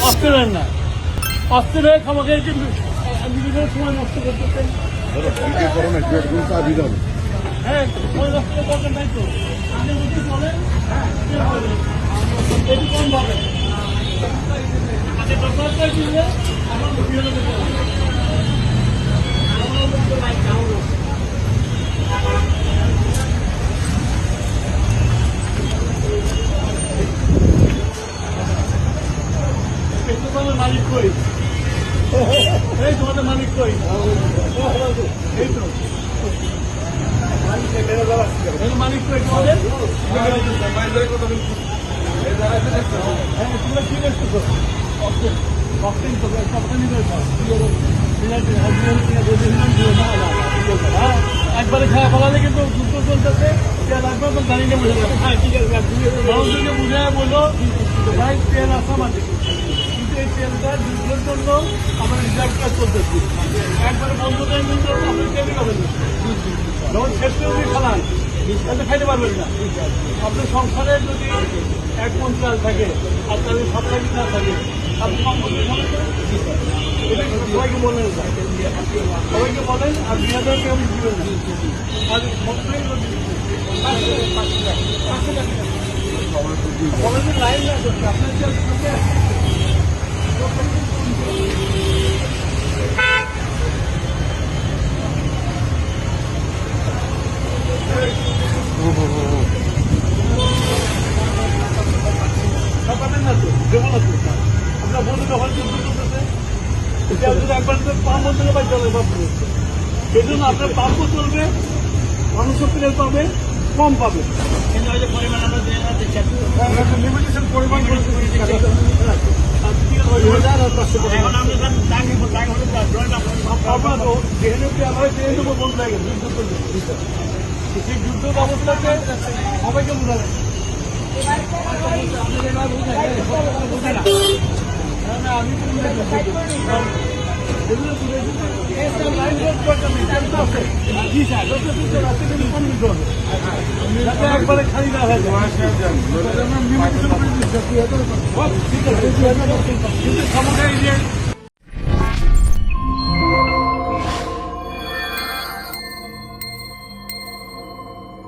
অস্থির হন না, অস্থির হয়ে আমাকে নিজেদের সময় নষ্ট করতেছেন। হ্যাঁ, ওই রাস্তা দরকার নাই তো, আপনি যদি বলেন এটি কম পাবে আগে দরকার দিলে আমার মালিক কই, এই তোমাদের মালিক কই, এই তো মালিক কই তোমাদের। তোমরা কি দেখতেছো? একবারে খারাপ ফলালে কিন্তু যুদ্ধ চলতেছে, দাঁড়িয়ে বুঝে যাবে। মানুষকে বুঝে বললো ভাই ট্রেন আসা মাঝে, কিন্তু এই ট্রেনটা যুদ্ধের জন্য আমরা রিজার্ভ কাজ করতেছি। একবারে বন্ধ টাইম কিন্তু আপনি ট্রেনই পাবেন না, যখন শেষ করে যদি খালান তাহলে খাইতে পারবেন না। আপনার সংসারে যদি 1 মণ চাল থাকে আর তাদের সপ্তাহে না থাকে, আপনি কম করতে এটা সবাইকে বলেন, সবাইকে বলেন আর 2000 কেউ দিবেন না। আর লাইন না করছে আপনার পাবেন না তো, দেবো না তো। আপনার বন্ধু যখন যুদ্ধ করতেছে একবার পাম্প থেকে বা জলের পাম্প করছে, সেই জন্য আপনার পাম্পও চলবে, মানুষও প্লেন পাবে, কম পাবে। কিন্তু ওই যে পরিমাণ আমরা লিমিটেশন পরিমাণ বন্ধ হয়ে গেছে যুদ্ধ। সেই যুদ্ধ অবস্থাতে সবাইকে বোঝাবেন। আমি একবারে খালি না হয়ে যায়, ঠিক আছে।